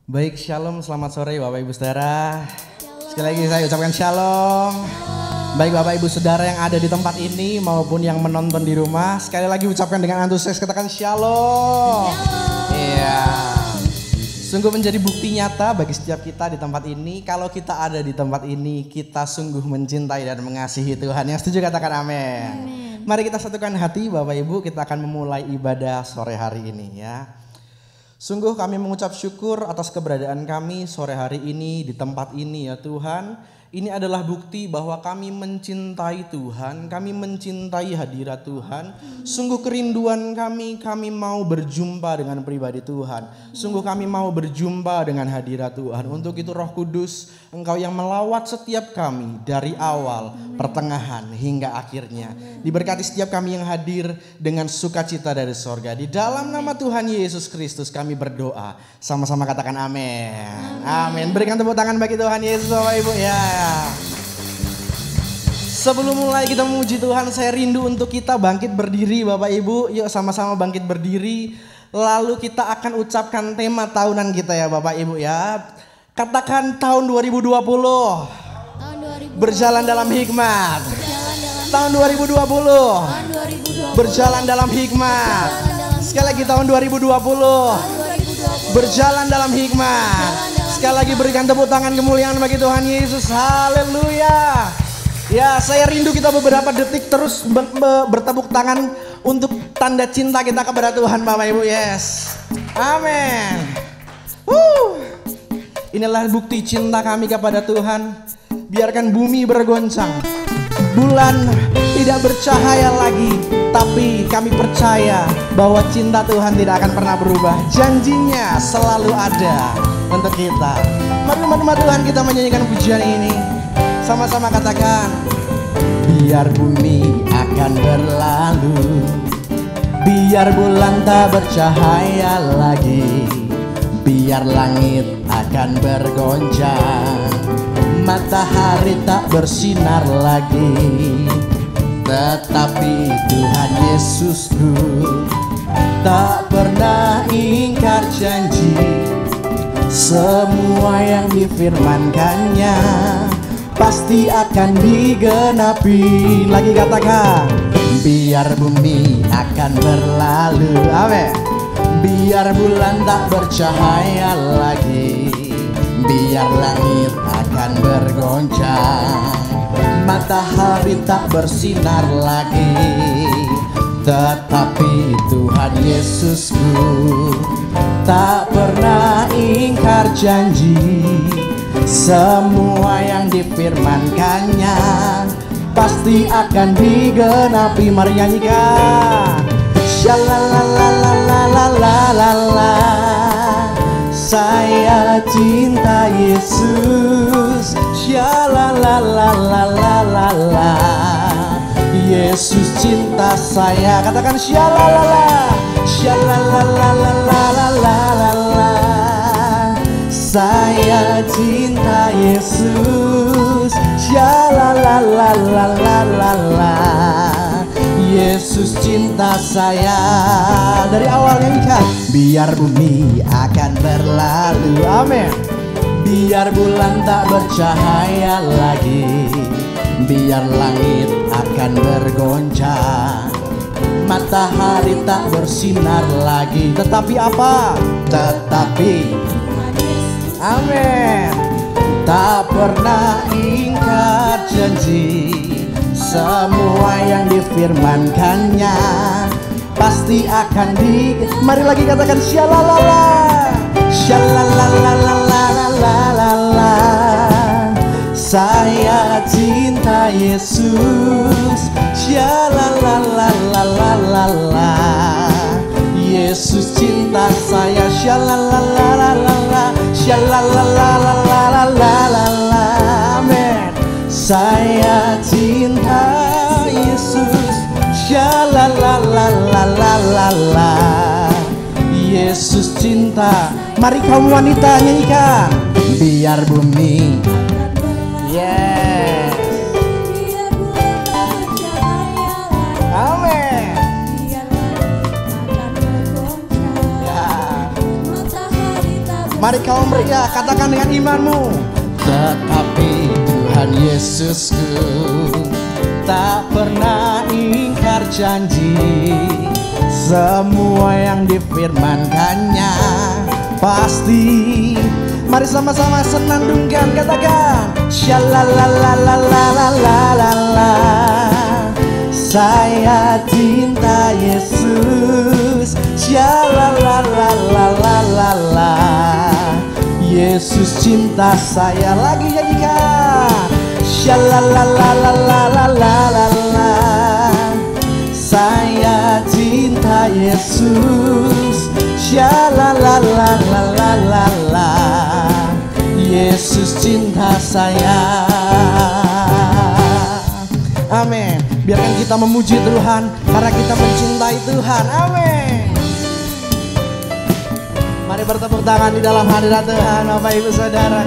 Baik, shalom, selamat sore Bapak Ibu Saudara. Sekali lagi saya ucapkan shalom. Baik Bapak Ibu Saudara yang ada di tempat ini maupun yang menonton di rumah, sekali lagi ucapkan dengan antusias, katakan shalom. Iya. Sungguh menjadi bukti nyata bagi setiap kita di tempat ini. Kalau kita ada di tempat ini, kita sungguh mencintai dan mengasihi Tuhan. Yang setuju katakan amin. Mari kita satukan hati Bapak Ibu, kita akan memulai ibadah sore hari ini ya. Sungguh kami mengucap syukur atas keberadaan kami sore hari ini di tempat ini ya Tuhan. Ini adalah bukti bahwa kami mencintai Tuhan, kami mencintai hadirat Tuhan. Sungguh kerinduan kami mau berjumpa dengan pribadi Tuhan. Sungguh kami mau berjumpa dengan hadirat Tuhan. Untuk itu Roh Kudus, Engkau yang melawat setiap kami dari awal, pertengahan hingga akhirnya. Diberkati setiap kami yang hadir dengan sukacita dari sorga. Di dalam nama Tuhan Yesus Kristus kami berdoa. Sama-sama katakan amin. Amin. Berikan tepuk tangan bagi Tuhan Yesus Bapak Ibu ya. Sebelum mulai kita memuji Tuhan, saya rindu untuk kita bangkit berdiri Bapak Ibu. Yuk sama-sama bangkit berdiri. Lalu kita akan ucapkan tema tahunan kita ya Bapak Ibu ya. Katakan tahun 2020. Berjalan dalam hikmat. Tahun 2020. Berjalan dalam hikmat. Sekali lagi tahun 2020. Berjalan dalam hikmat. Sekali lagi berikan tepuk tangan kemuliaan bagi Tuhan Yesus. Haleluya. Ya, saya rindu kita beberapa detik terus bertepuk tangan untuk tanda cinta kita kepada Tuhan Bapak Ibu. Yes. Amin. Inilah bukti cinta kami kepada Tuhan. Biarkan bumi bergoncang, bulan tidak bercahaya lagi, tapi kami percaya bahwa cinta Tuhan tidak akan pernah berubah. Janjinya selalu ada untuk kita. Mari umat Tuhan kita menyanyikan pujian ini. Sama-sama katakan, biar bumi akan berlalu, biar bulan tak bercahaya lagi, biar langit akan bergoncang, matahari tak bersinar lagi, tetapi Tuhan Yesusku tak pernah ingkar janji. Semua yang difirmankannya pasti akan digenapi. Lagi katakan, biar bumi akan berlalu, amin. Biar bulan tak bercahaya lagi, biar langit akan bergoncang, matahari tak bersinar lagi, tetapi Tuhan Yesusku tak pernah ingkar janji. Semua yang difirmankannya pasti akan digenapi. Mari nyanyikan. Shalalalalalalalala, saya cinta Yesus. Shalalalalala, Yesus cinta saya. Katakan shalalala, shalalalalalala, saya cinta Yesus. Shalalalalala, Yesus cinta saya. Dari awal nyanyikan. Biar bumi akan berlalu, amin. Biar bulan tak bercahaya lagi, biar langit akan bergoncang, matahari tak bersinar lagi, tetapi apa? Tetapi amin, tak pernah ingkar janji. Semua yang difirmankannya pasti akan Mari lagi katakan syalalala, syalalalalalala, saya cinta Yesus. Syalalalalalala, Yesus cinta saya. Syalalalalalala, syalalalalalala, amin. Saya cinta Yesus. Syalalalalalala, Yesus cinta. Mari kaum wanita nyanyikan. Biar bumi, yes, amin. Mari kaum pria katakan dengan imanmu. Tetapi Tuhan Yesusku tak pernah ingkar janji. Semua yang difirmankannya pasti. Mari sama-sama senandungkan, katakan Shalalalalalalalala. Saya cinta Yesus. Shalalalalala. Yesus cinta saya. Lagi nyanyikan Shalalalalalalalala. Saya cinta Yesus. Shalalalalala. Yesus cinta saya. Amin. Biarkan kita memuji Tuhan karena kita mencintai Tuhan. Amin. Mari bertepuk tangan di dalam hadirat Tuhan, Bapak Ibu Saudara.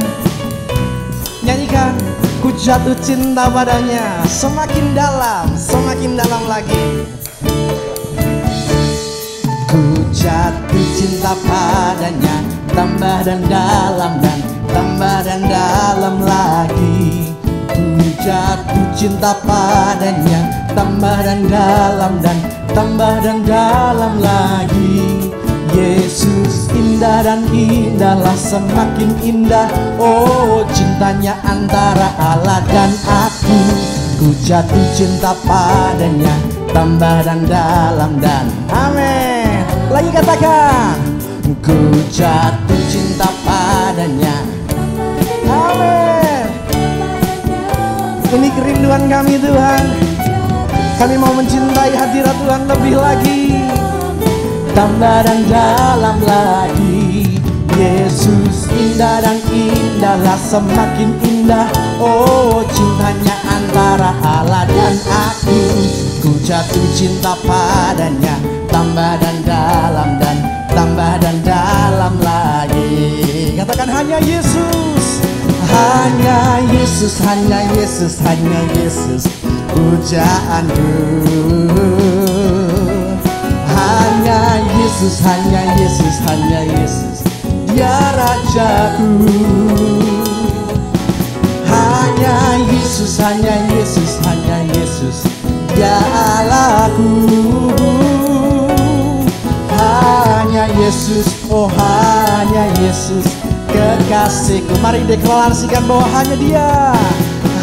Nyanyikan, ku jatuh cinta padanya semakin dalam lagi. Ku jatuh cinta padanya, tambah dan dalam lagi. Ku jatuh cinta padanya, tambah dan dalam lagi. Yesus indah dan indahlah, semakin indah. Oh, cintanya antara Allah dan aku. Ku jatuh cinta padanya, tambah dan dalam dan. Amin. Lagi katakan, ku jatuh cinta padanya. Amin. Ini kerinduan kami Tuhan. Kami mau mencintai hadirat Tuhan lebih lagi. Tambah dan dalam lagi. Yesus indah dan indahlah, semakin indah. Oh, cintanya antara Allah dan aku. Ku jatuh cinta padanya, tambah dan dalam lagi. Katakan hanya Yesus. Hanya Yesus, hanya Yesus, hanya Yesus pujaanku. Hanya Yesus, hanya Yesus, hanya Yesus, Dia Rajaku. Hanya Yesus, hanya Yesus, hanya Yesus, Dia Allahku. Hanya Yesus, oh hanya Yesus kekasihku. Mari deklarasikan bahwa hanya Dia.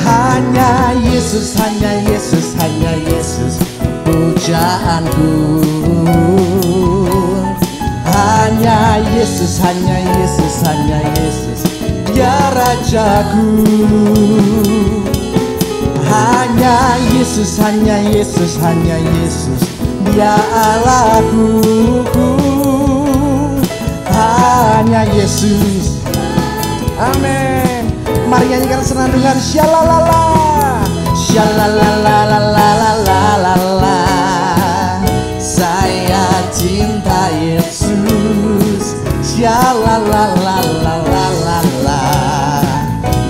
Hanya Yesus, hanya Yesus, hanya Yesus pujaanku. Hanya Yesus, hanya Yesus, hanya Yesus Dia Rajaku. Hanya Yesus, hanya Yesus, hanya Yesus Dia Allahku. Hanya Yesus. Amin. Mari nyanyikan senandungan Syalalala. Syalalalalalalalalala. Saya cinta Yesus. Syalalalalalala.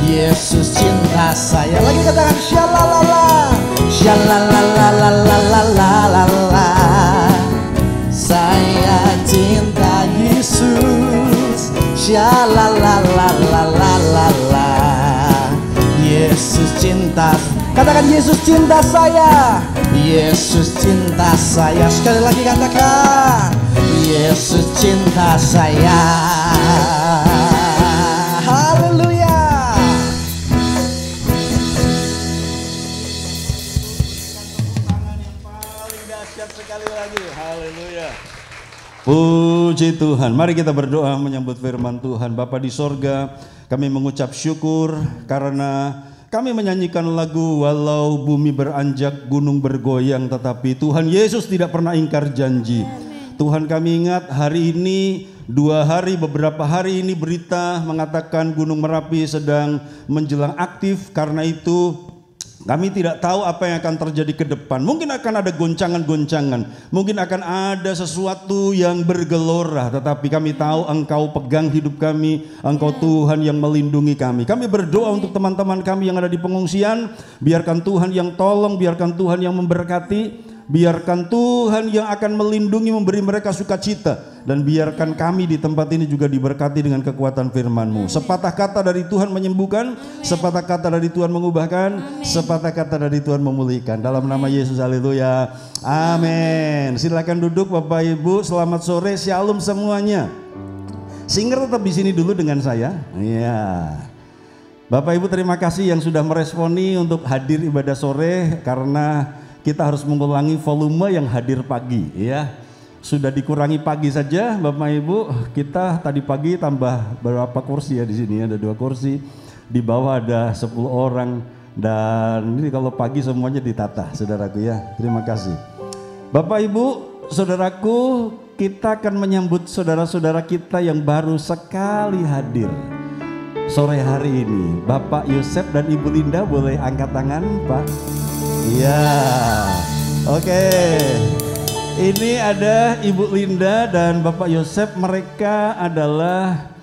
Yesus cinta saya. Lagi katakan syalalala. Syalalalalalalalalala. Saya cinta Yesus. Syalalalalalala. Yesus cinta. Katakan Yesus cinta saya. Yesus cinta saya. Sekali lagi katakan Yesus cinta saya. Haleluya. Tangan yang paling dahsyat sekali lagi. Haleluya. Puji Tuhan. Mari kita berdoa menyambut firman Tuhan. Bapa di sorga, kami mengucap syukur karena kami menyanyikan lagu walau bumi beranjak, gunung bergoyang, tetapi Tuhan Yesus tidak pernah ingkar janji. Tuhan, kami ingat hari ini, beberapa hari ini berita mengatakan Gunung Merapi sedang menjelang aktif. Karena itu kami tidak tahu apa yang akan terjadi ke depan. Mungkin akan ada goncangan-goncangan, mungkin akan ada sesuatu yang bergelora, tetapi kami tahu Engkau pegang hidup kami, Engkau Tuhan yang melindungi kami. Kami berdoa untuk teman-teman kami yang ada di pengungsian, biarkan Tuhan yang tolong, biarkan Tuhan yang memberkati, biarkan Tuhan yang akan melindungi, memberi mereka sukacita. Dan biarkan kami di tempat ini juga diberkati dengan kekuatan firman-Mu. Sepatah kata dari Tuhan menyembuhkan, sepatah kata dari Tuhan mengubahkan, sepatah kata dari Tuhan memulihkan. Dalam nama Yesus, haleluya. Amin. Silakan duduk Bapak Ibu, selamat sore, shalom semuanya. Singer tetap di sini dulu dengan saya. Iya. Bapak Ibu terima kasih yang sudah meresponi untuk hadir ibadah sore, karena kita harus mengulangi volume yang hadir pagi ya. Sudah dikurangi pagi saja Bapak Ibu, kita tadi pagi tambah berapa kursi ya di sini, ada 2 kursi, di bawah ada 10 orang, dan ini kalau pagi semuanya ditata saudaraku ya. Terima kasih Bapak Ibu, saudaraku, kita akan menyambut saudara-saudara kita yang baru sekali hadir sore hari ini. Bapak Yosef dan Ibu Linda boleh angkat tangan Pak? Iya, oke. Ini ada Ibu Linda dan Bapak Yosef, mereka adalah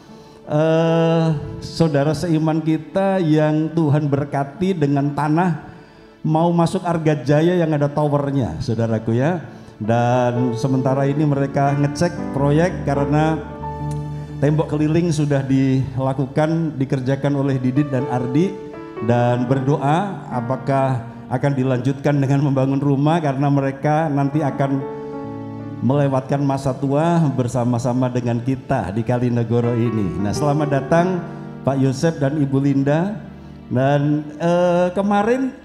saudara seiman kita yang Tuhan berkati dengan tanah mau masuk Argajaya yang ada towernya saudaraku ya. Dan sementara ini mereka ngecek proyek karena tembok keliling sudah dilakukan, dikerjakan oleh Didit dan Ardi, dan berdoa apakah akan dilanjutkan dengan membangun rumah karena mereka nanti akan melewatkan masa tua bersama-sama dengan kita di Kalinegoro ini. Nah, selamat datang Pak Yosef dan Ibu Linda. Dan kemarin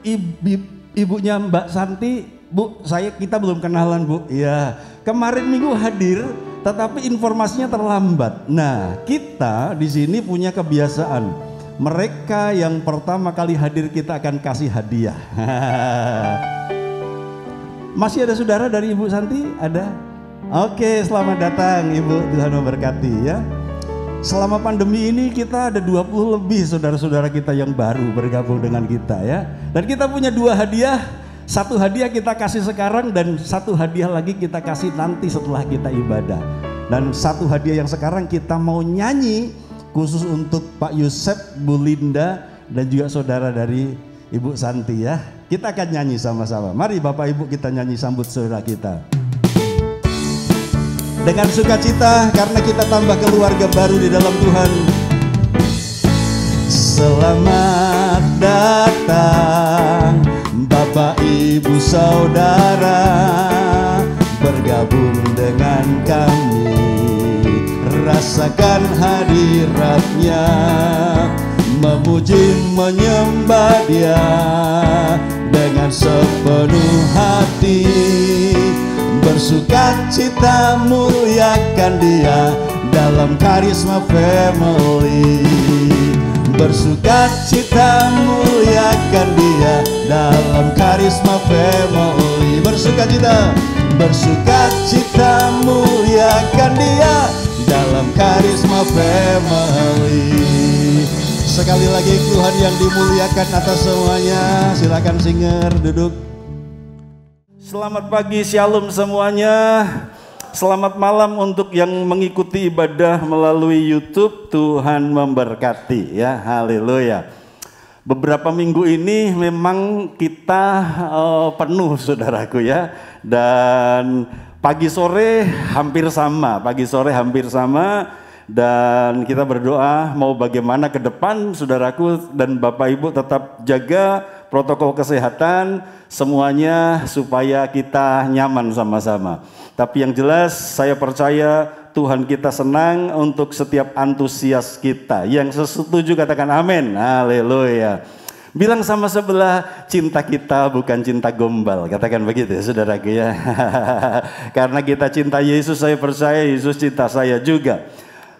ibunya Mbak Santi, Bu, kita belum kenalan Bu. Iya, kemarin minggu hadir, tetapi informasinya terlambat. Nah, kita di sini punya kebiasaan, mereka yang pertama kali hadir kita akan kasih hadiah. Masih ada saudara dari Ibu Santi? Ada? Oke, selamat datang Ibu, Tuhan memberkati ya. Selama pandemi ini kita ada 20 lebih saudara-saudara kita yang baru bergabung dengan kita ya. Dan kita punya 2 hadiah. 1 hadiah kita kasih sekarang dan 1 hadiah lagi kita kasih nanti setelah kita ibadah. Dan 1 hadiah yang sekarang kita mau nyanyi khusus untuk Pak Yosef, Bu Linda, dan juga saudara dari Ibu Santi ya. Kita akan nyanyi sama-sama. Mari Bapak Ibu kita nyanyi sambut saudara kita. Dengan sukacita karena kita tambah keluarga baru di dalam Tuhan. Selamat datang Bapak Ibu Saudara, bergabung dengan kami, rasakan hadiratnya, memuji menyembah Dia dengan sepenuh hati, bersukacita muliakan Dia dalam karisma family. Bersukacita muliakan Dia dalam karisma family. Bersukacita, bersukacita muliakan Dia dalam karisma family. Sekali lagi Tuhan yang dimuliakan atas semuanya. Silakan singer duduk. Selamat pagi, shalom semuanya. Selamat malam untuk yang mengikuti ibadah melalui YouTube. Tuhan memberkati ya, haleluya. Beberapa minggu ini memang kita penuh saudaraku ya. Dan pagi sore hampir sama, dan kita berdoa mau bagaimana ke depan saudaraku dan Bapak Ibu tetap jaga protokol kesehatan semuanya supaya kita nyaman sama-sama. Tapi yang jelas saya percaya Tuhan kita senang untuk setiap antusias kita. Yang setuju katakan amin, haleluya. Bilang sama sebelah, cinta kita bukan cinta gombal. Katakan begitu ya saudaraku ya. Karena kita cinta Yesus, saya percaya Yesus cinta saya juga.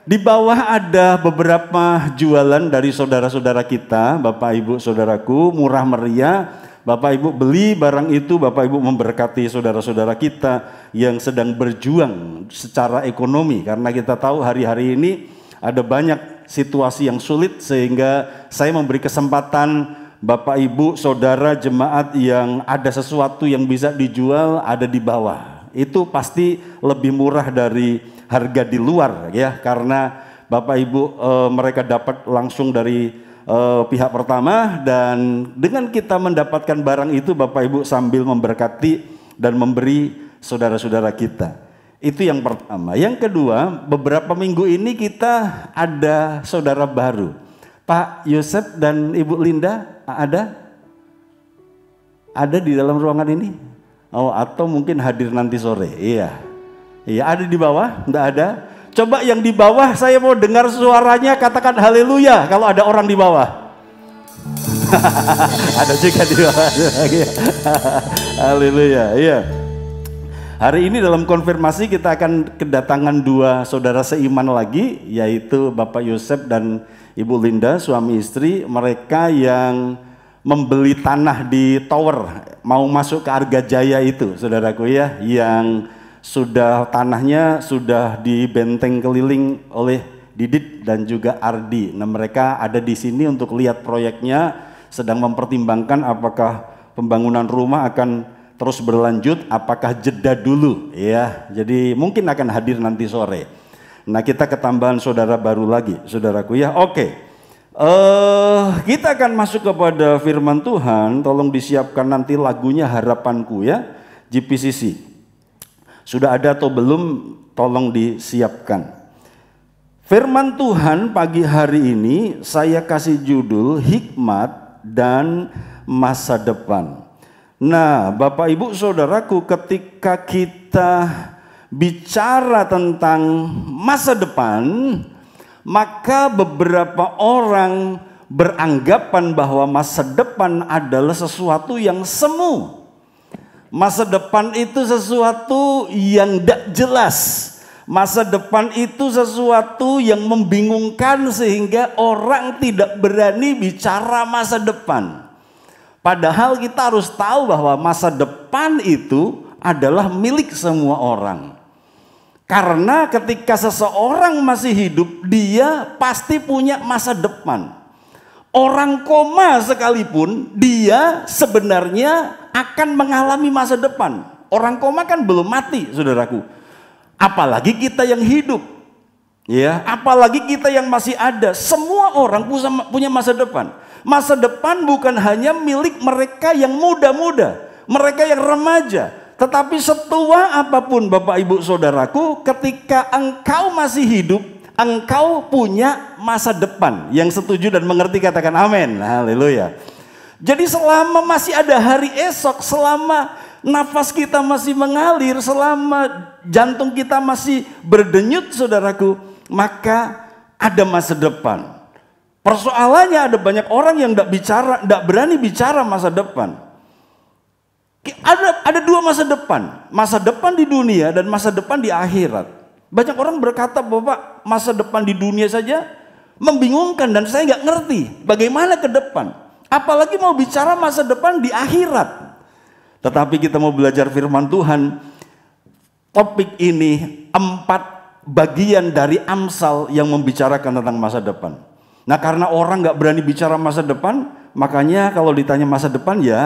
Di bawah ada beberapa jualan dari saudara-saudara kita, Bapak Ibu saudaraku, murah meriah. Bapak Ibu beli barang itu, Bapak Ibu memberkati saudara-saudara kita yang sedang berjuang secara ekonomi. Karena kita tahu hari-hari ini ada banyak situasi yang sulit, sehingga saya memberi kesempatan Bapak Ibu saudara jemaat yang ada sesuatu yang bisa dijual ada di bawah. Itu pasti lebih murah dari harga di luar ya, karena Bapak Ibu mereka dapat langsung dari pihak pertama, dan dengan kita mendapatkan barang itu Bapak Ibu sambil memberkati dan memberi saudara-saudara kita. Itu yang pertama. Yang kedua, beberapa minggu ini kita ada saudara baru. Pak Yosef dan Ibu Linda ada? Ada di dalam ruangan ini? Oh, atau mungkin hadir nanti sore. Iya. Iya, ada di bawah? Enggak ada? Coba yang di bawah saya mau dengar suaranya, katakan haleluya kalau ada orang di bawah. Ada juga di bawah. Haleluya. Iya. Hari ini dalam konfirmasi kita akan kedatangan dua saudara seiman lagi, yaitu Bapak Yosef dan Ibu Linda, suami istri. Mereka yang membeli tanah di tower, mau masuk ke Argajaya itu, saudaraku ya, yang tanahnya sudah dibenteng keliling oleh Didit dan juga Ardi. Nah, mereka ada di sini untuk lihat proyeknya, sedang mempertimbangkan apakah pembangunan rumah akan terus berlanjut, apakah jeda dulu ya. Jadi mungkin akan hadir nanti sore. Nah, kita ketambahan saudara baru lagi, saudaraku ya. Oke. Kita akan masuk kepada firman Tuhan. Tolong disiapkan nanti lagunya Harapanku ya, GPCC. Sudah ada atau belum? Tolong disiapkan. Firman Tuhan pagi hari ini saya kasih judul hikmat dan masa depan. Nah, Bapak Ibu Saudaraku, ketika kita bicara tentang masa depan, maka beberapa orang beranggapan bahwa masa depan adalah sesuatu yang semu. Masa depan itu sesuatu yang tidak jelas. Masa depan itu sesuatu yang membingungkan sehingga orang tidak berani bicara masa depan. Padahal kita harus tahu bahwa masa depan itu adalah milik semua orang. Karena ketika seseorang masih hidup, dia pasti punya masa depan. Orang koma sekalipun, dia sebenarnya akan mengalami masa depan. Orang koma kan belum mati, saudaraku. Apalagi kita yang hidup. Ya, apalagi kita yang masih ada. Semua orang punya masa depan. Masa depan bukan hanya milik mereka yang muda-muda, mereka yang remaja, tetapi setua apapun Bapak Ibu Saudaraku, ketika engkau masih hidup, engkau punya masa depan. Yang setuju dan mengerti katakan amin. Haleluya. Jadi selama masih ada hari esok, selama nafas kita masih mengalir, selama jantung kita masih berdenyut, saudaraku, maka ada masa depan. Persoalannya ada banyak orang yang tidak berani bicara masa depan. Ada dua masa depan di dunia dan masa depan di akhirat. Banyak orang berkata bahwa masa depan di dunia saja membingungkan dan saya nggak ngerti bagaimana ke depan. Apalagi mau bicara masa depan di akhirat. Tetapi kita mau belajar firman Tuhan. Topik ini 4 bagian dari Amsal yang membicarakan tentang masa depan. Nah, karena orang nggak berani bicara masa depan, makanya kalau ditanya masa depan ya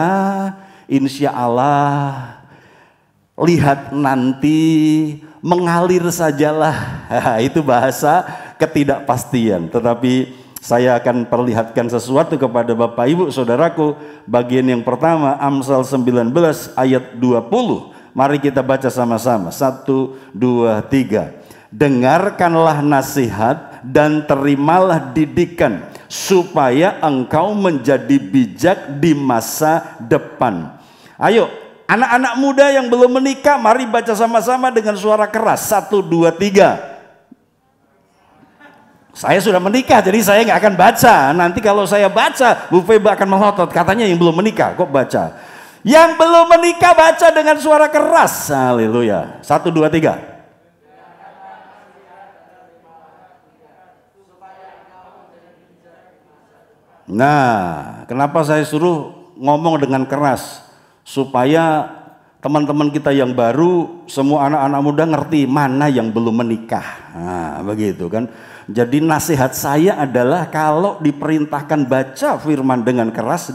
insya Allah, lihat nanti, mengalir sajalah. Itu bahasa ketidakpastian. Tetapi saya akan perlihatkan sesuatu kepada Bapak Ibu Saudaraku. Bagian yang pertama, Amsal 19 ayat 20. Mari kita baca sama-sama. 1, 2, 3. Dengarkanlah nasihat dan terimalah didikan, supaya engkau menjadi bijak di masa depan. Ayo, anak-anak muda yang belum menikah, mari baca sama-sama dengan suara keras. 1, 2, 3. Saya sudah menikah, jadi saya nggak akan baca. Nanti kalau saya baca, Bu Feba akan melotot. Katanya yang belum menikah, kok baca? Yang belum menikah baca dengan suara keras. Haleluya. 1, 2, 3. Nah, kenapa saya suruh ngomong dengan keras? Supaya teman-teman kita yang baru, semua anak-anak muda ngerti mana yang belum menikah. Nah, begitu kan. Jadi nasihat saya adalah kalau diperintahkan baca firman dengan keras,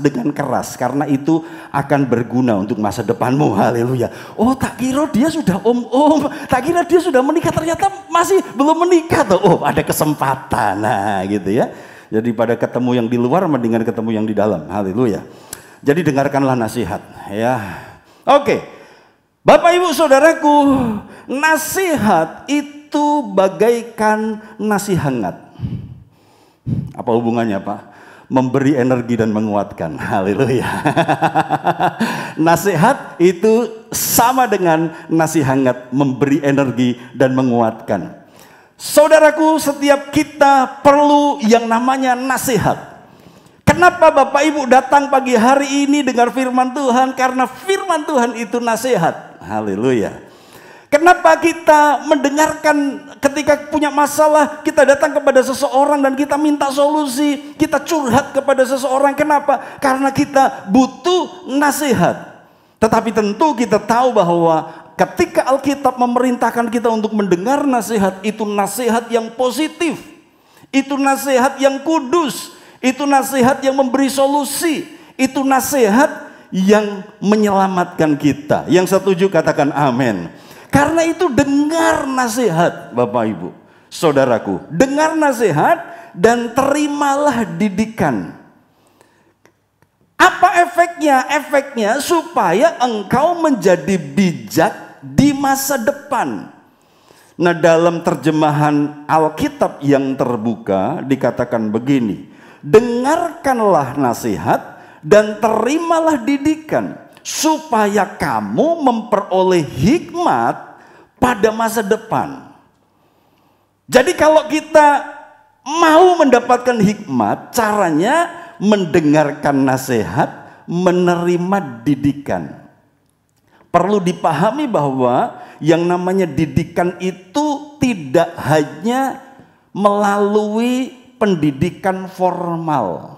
karena itu akan berguna untuk masa depanmu. Haleluya. Oh, tak kira dia sudah tak kira dia sudah menikah, ternyata masih belum menikah tuh. Oh, ada kesempatan. Nah, gitu ya. Jadi pada ketemu yang di luar mendingan ketemu yang di dalam. Haleluya. Jadi dengarkanlah nasihat ya. Oke. Bapak Ibu Saudaraku, nasihat itu bagaikan nasi hangat. Apa hubungannya Pak? Memberi energi dan menguatkan. Haleluya. Nasihat itu sama dengan nasi hangat, memberi energi dan menguatkan. Saudaraku, setiap kita perlu yang namanya nasihat. Kenapa Bapak Ibu datang pagi hari ini dengar firman Tuhan? Karena firman Tuhan itu nasihat. Haleluya. Kenapa kita mendengarkan ketika punya masalah, kita datang kepada seseorang dan kita minta solusi, kita curhat kepada seseorang. Kenapa? Karena kita butuh nasihat. Tetapi tentu kita tahu bahwa ketika Alkitab memerintahkan kita untuk mendengar nasihat, itu nasihat yang positif, itu nasihat yang kudus, itu nasihat yang memberi solusi, itu nasihat yang menyelamatkan kita. Yang setuju katakan amin. Karena itu dengar nasihat Bapak Ibu Saudaraku, dengar nasihat dan terimalah didikan. Apa efeknya? Efeknya supaya engkau menjadi bijak di masa depan. Nah, dalam terjemahan Alkitab yang terbuka dikatakan begini, dengarkanlah nasihat dan terimalah didikan, supaya kamu memperoleh hikmat pada masa depan. Jadi kalau kita mau mendapatkan hikmat, caranya mendengarkan nasihat, menerima didikan. Perlu dipahami bahwa yang namanya didikan itu tidak hanya melalui pendidikan formal.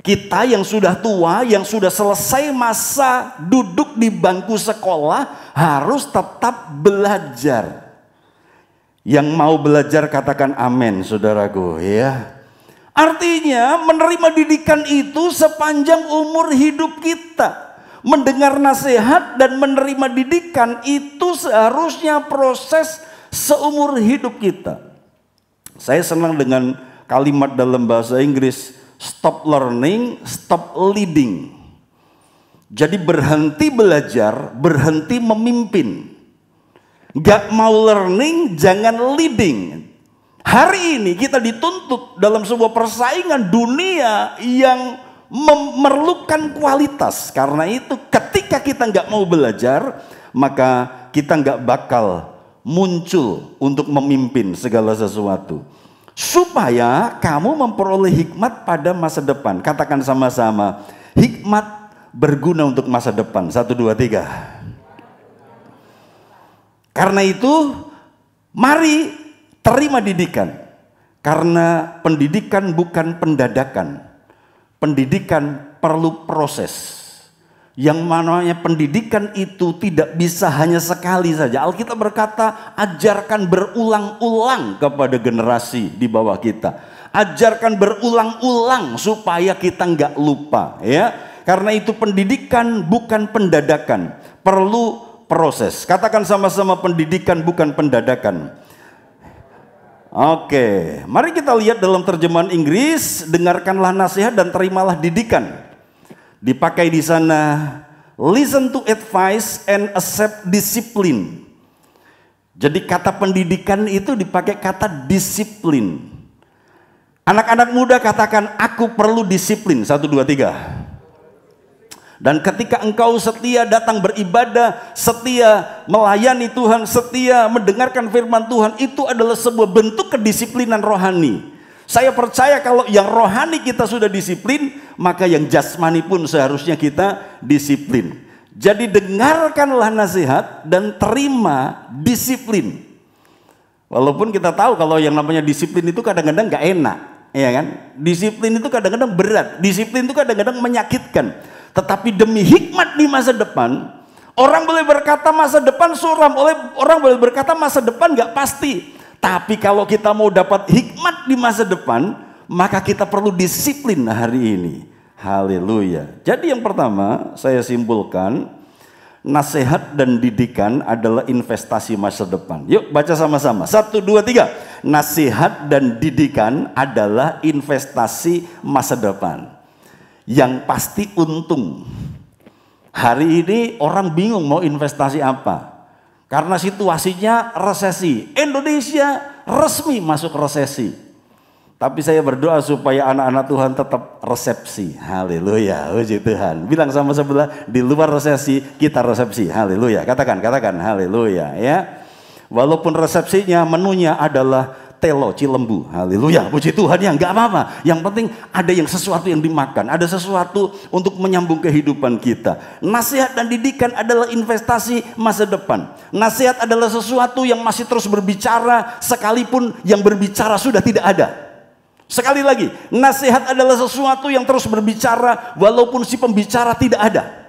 Kita yang sudah tua, yang sudah selesai masa duduk di bangku sekolah, harus tetap belajar. Yang mau belajar katakan amin, saudaraku, ya. Artinya menerima didikan itu sepanjang umur hidup kita. Mendengar nasihat dan menerima didikan itu seharusnya proses seumur hidup kita. Saya senang dengan kalimat dalam bahasa Inggris, stop learning, stop leading. Jadi berhenti belajar, berhenti memimpin. Gak mau learning, jangan leading. Hari ini kita dituntut dalam sebuah persaingan dunia yang memerlukan kualitas. Karena itu ketika kita gak mau belajar, maka kita gak bakal muncul untuk memimpin segala sesuatu. Supaya kamu memperoleh hikmat pada masa depan. Katakan sama-sama, hikmat berguna untuk masa depan. 1, 2, 3. Karena itu, mari terima didikan. Karena pendidikan bukan pendadakan. Pendidikan perlu proses. Yang mananya pendidikan itu tidak bisa hanya sekali saja. Alkitab berkata, ajarkan berulang-ulang kepada generasi di bawah kita. Ajarkan berulang-ulang supaya kita nggak lupa, ya. Karena itu pendidikan bukan pendadakan, perlu proses. Katakan sama-sama, pendidikan bukan pendadakan. Oke, mari kita lihat dalam terjemahan Inggris, dengarkanlah nasihat dan terimalah didikan. Dipakai di sana, listen to advice and accept discipline. Jadi kata pendidikan itu dipakai kata disiplin. Anak-anak muda katakan, aku perlu disiplin. 1, 2, 3. Dan ketika engkau setia datang beribadah, setia melayani Tuhan, setia mendengarkan firman Tuhan, itu adalah sebuah bentuk kedisiplinan rohani. Saya percaya kalau yang rohani kita sudah disiplin, maka yang jasmani pun seharusnya kita disiplin. Jadi dengarkanlah nasihat dan terima disiplin. Walaupun kita tahu kalau yang namanya disiplin itu kadang-kadang gak enak, ya kan? Disiplin itu kadang-kadang berat, disiplin itu kadang-kadang menyakitkan. Tetapi demi hikmat di masa depan, orang boleh berkata masa depan suram, orang boleh berkata masa depan gak pasti. Tapi kalau kita mau dapat hikmat di masa depan, maka kita perlu disiplin hari ini. Haleluya. Jadi yang pertama saya simpulkan, nasihat dan didikan adalah investasi masa depan. Yuk baca sama-sama. 1, 2, 3. Nasihat dan didikan adalah investasi masa depan. Yang pasti untung. Hari ini orang bingung mau investasi apa. Karena situasinya resesi. Indonesia resmi masuk resesi. Tapi saya berdoa supaya anak-anak Tuhan tetap resepsi. Haleluya, puji Tuhan. Bilang sama sebelah, di luar resesi kita resepsi. Haleluya. Katakan haleluya ya. Walaupun resepsinya menunya adalah telo cilembu. Haleluya, puji Tuhan ya, enggak apa-apa. Yang penting ada yang sesuatu yang dimakan, ada sesuatu untuk menyambung kehidupan kita. Nasihat dan didikan adalah investasi masa depan. Nasihat adalah sesuatu yang masih terus berbicara sekalipun yang berbicara sudah tidak ada. Sekali lagi, nasihat adalah sesuatu yang terus berbicara walaupun si pembicara tidak ada.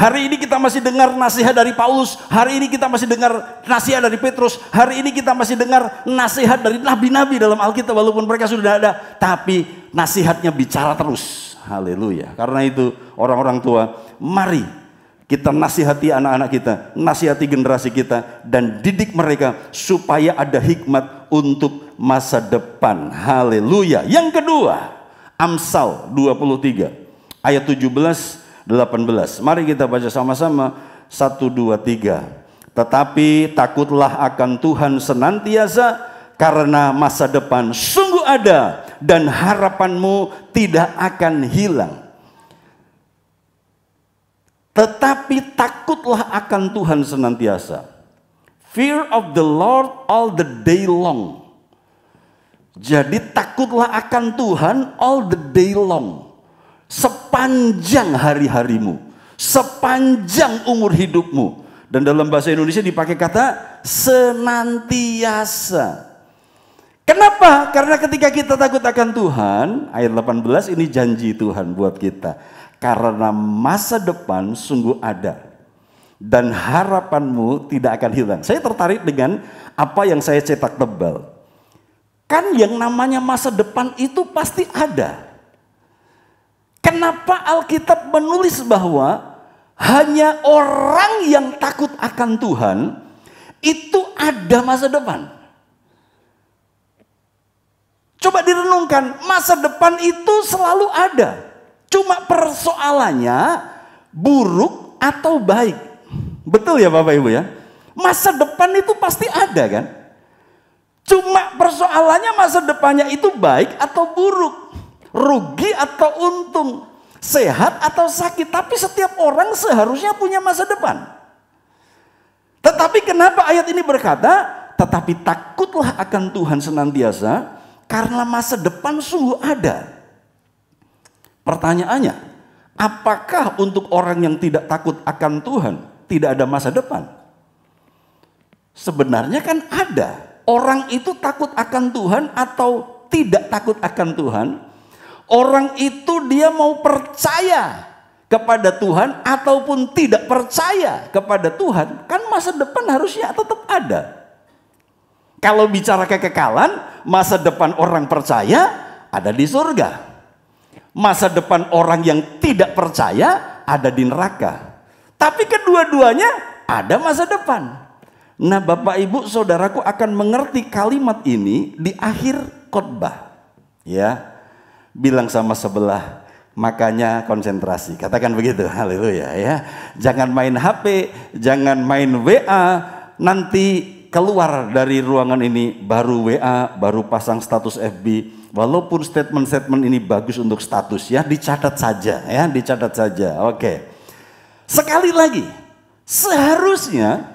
Hari ini kita masih dengar nasihat dari Paulus, hari ini kita masih dengar nasihat dari Petrus, hari ini kita masih dengar nasihat dari nabi-nabi dalam Alkitab walaupun mereka sudah ada, tapi nasihatnya bicara terus. Haleluya. Karena itu orang-orang tua, mari kita nasihati anak-anak kita, nasihati generasi kita, dan didik mereka supaya ada hikmat untuk masa depan. Haleluya. Yang kedua, Amsal 23 ayat 17-18. Mari kita baca sama-sama. 1, 2, 3. Tetapi takutlah akan Tuhan senantiasa, karena masa depan sungguh ada dan harapanmu tidak akan hilang. Tetapi takutlah akan Tuhan senantiasa. Fear of the Lord all the day long. Jadi takutlah akan Tuhan all the day long. Sepanjang hari-harimu, sepanjang umur hidupmu. Dan dalam bahasa Indonesia dipakai kata senantiasa. Kenapa? Karena ketika kita takut akan Tuhan, ayat 18 ini janji Tuhan buat kita. Karena masa depan sungguh ada dan harapanmu tidak akan hilang. Saya tertarik dengan apa yang saya cetak tebal. Kan yang namanya masa depan itu pasti ada. Kenapa Alkitab menulis bahwa hanya orang yang takut akan Tuhan itu ada masa depan? Coba direnungkan, masa depan itu selalu ada. Cuma persoalannya buruk atau baik. Betul ya Bapak Ibu ya? Masa depan itu pasti ada kan? Cuma persoalannya masa depannya itu baik atau buruk. Rugi atau untung. Sehat atau sakit. Tapi setiap orang seharusnya punya masa depan. Tetapi kenapa ayat ini berkata, tetapi takutlah akan Tuhan senantiasa, karena masa depan sungguh ada. Pertanyaannya, apakah untuk orang yang tidak takut akan Tuhan tidak ada masa depan? Sebenarnya kan ada. Orang itu takut akan Tuhan atau tidak takut akan Tuhan. Orang itu dia mau percaya kepada Tuhan ataupun tidak percaya kepada Tuhan. Kan masa depan harusnya tetap ada. Kalau bicara kekekalan, masa depan orang percaya ada di surga. Masa depan orang yang tidak percaya ada di neraka. Tapi kedua-duanya ada masa depan. Nah Bapak Ibu Saudaraku akan mengerti kalimat ini di akhir khotbah. Ya, bilang sama sebelah, makanya konsentrasi. Katakan begitu, haleluya ya. Jangan main HP, jangan main WA, nanti keluar dari ruangan ini baru WA, baru pasang status FB. Walaupun statement-statement ini bagus untuk status ya, dicatat saja ya, dicatat saja. Oke. Sekali lagi, seharusnya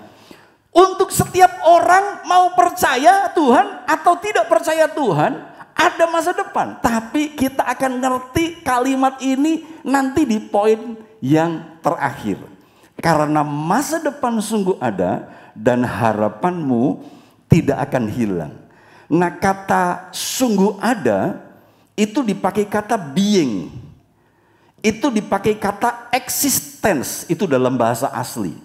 untuk setiap orang mau percaya Tuhan atau tidak percaya Tuhan ada masa depan. Tapi kita akan ngerti kalimat ini nanti di poin yang terakhir. Karena masa depan sungguh ada dan harapanmu tidak akan hilang. Nah kata sungguh ada itu dipakai kata being. Itu dipakai kata existence, itu dalam bahasa asli.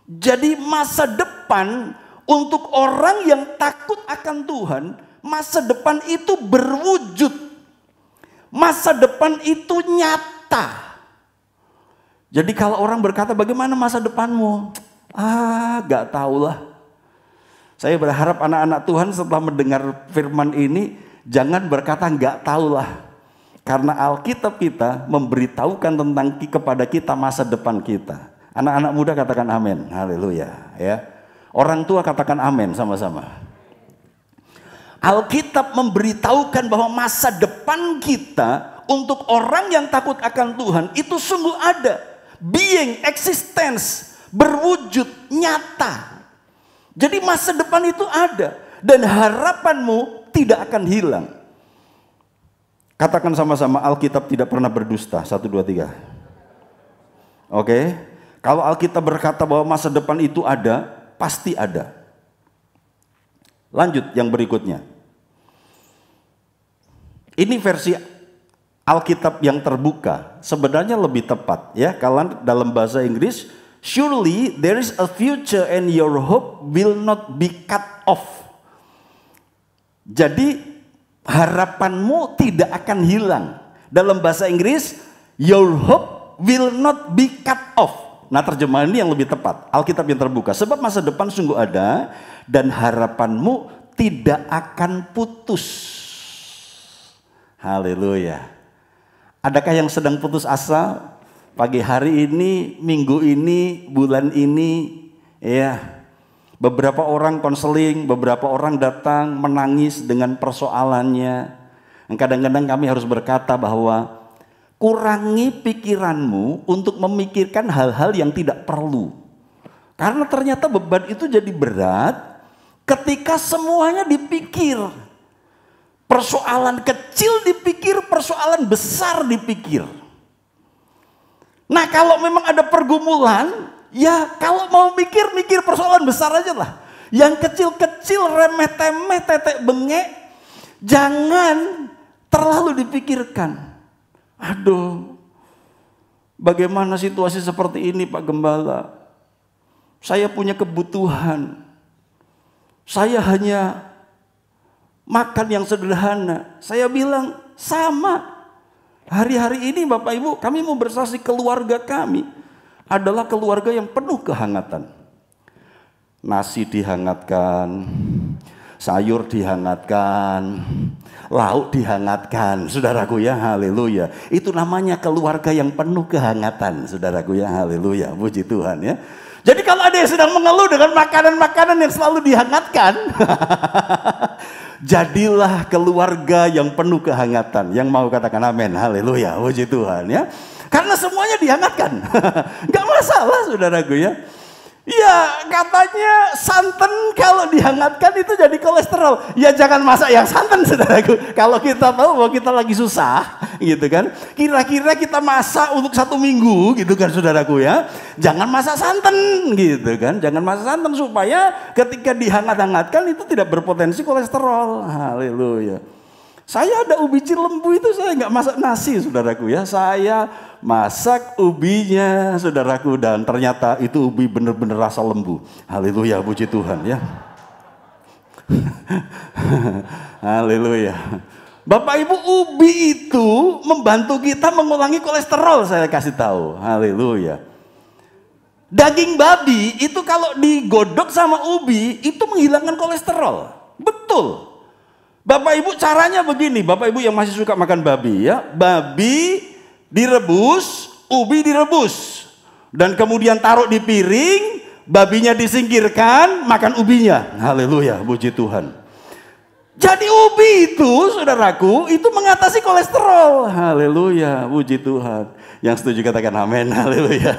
Jadi masa depan untuk orang yang takut akan Tuhan, masa depan itu berwujud. Masa depan itu nyata. Jadi kalau orang berkata bagaimana masa depanmu? Gak tahulah. Saya berharap anak-anak Tuhan setelah mendengar firman ini jangan berkata nggak tahu lah. Karena Alkitab kita memberitahukan tentang kepada kita masa depan kita. Anak-anak muda katakan amin. Haleluya, ya. Orang tua katakan amin sama-sama. Alkitab memberitahukan bahwa masa depan kita untuk orang yang takut akan Tuhan itu sungguh ada. Being, existence, berwujud, nyata. Jadi masa depan itu ada. Dan harapanmu tidak akan hilang. Katakan sama-sama, Alkitab tidak pernah berdusta. 1, 2, 3. Oke. Kalau Alkitab berkata bahwa masa depan itu ada, pasti ada. Lanjut yang berikutnya. Ini versi Alkitab yang terbuka. Sebenarnya lebih tepat, ya. Kalau dalam bahasa Inggris, surely there is a future and your hope will not be cut off. Jadi harapanmu tidak akan hilang. Dalam bahasa Inggris, your hope will not be cut off. Nah, terjemahan ini yang lebih tepat. Alkitab yang terbuka. Sebab masa depan sungguh ada dan harapanmu tidak akan putus. Haleluya. Adakah yang sedang putus asa pagi hari ini, minggu ini, bulan ini? Ya. Beberapa orang konseling, beberapa orang datang menangis dengan persoalannya. Kadang-kadang kami harus berkata bahwa kurangi pikiranmu untuk memikirkan hal-hal yang tidak perlu. Karena ternyata beban itu jadi berat ketika semuanya dipikir. Persoalan kecil dipikir, persoalan besar dipikir. Nah, kalau memang ada pergumulan, ya kalau mau mikir persoalan besar aja lah. Yang kecil-kecil remeh-temeh, tetek bengek, jangan terlalu dipikirkan. Aduh, bagaimana situasi seperti ini Pak Gembala? Saya punya kebutuhan. Saya hanya makan yang sederhana. Saya bilang sama. Hari-hari ini Bapak Ibu, kami mau bersaksi keluarga kami adalah keluarga yang penuh kehangatan. Nasi dihangatkan, sayur dihangatkan, lauk dihangatkan, saudaraku ya, haleluya. Itu namanya keluarga yang penuh kehangatan, saudaraku ya, haleluya, puji Tuhan ya. Jadi kalau ada yang sedang mengeluh dengan makanan-makanan yang selalu dihangatkan, jadilah keluarga yang penuh kehangatan. Yang mau katakan amin, haleluya, puji Tuhan ya. Karena semuanya dihangatkan. Gak masalah saudaraku ya. Ya katanya santan kalau dihangatkan itu jadi kolesterol. Ya jangan masak yang santan saudaraku. Kalau kita tahu bahwa kita lagi susah gitu kan. Kira-kira kita masak untuk 1 minggu gitu kan saudaraku ya. Jangan masak santan gitu kan. Jangan masak santan supaya ketika dihangat-hangatkan itu tidak berpotensi kolesterol. Haleluya. Saya ada ubi cilembu itu saya nggak masak nasi saudaraku ya. Saya masak ubinya saudaraku dan ternyata itu ubi benar-benar rasa lembu. Haleluya, puji Tuhan ya. Haleluya. Bapak Ibu, ubi itu membantu kita mengurangi kolesterol, saya kasih tahu. Haleluya. Daging babi itu kalau digodok sama ubi itu menghilangkan kolesterol. Betul. Bapak Ibu caranya begini, Bapak Ibu yang masih suka makan babi ya. Babi direbus, ubi direbus. Dan kemudian taruh di piring, babinya disingkirkan, makan ubinya. Haleluya, puji Tuhan. Jadi ubi itu, saudaraku, itu mengatasi kolesterol. Haleluya, puji Tuhan. Yang setuju katakan amin, haleluya.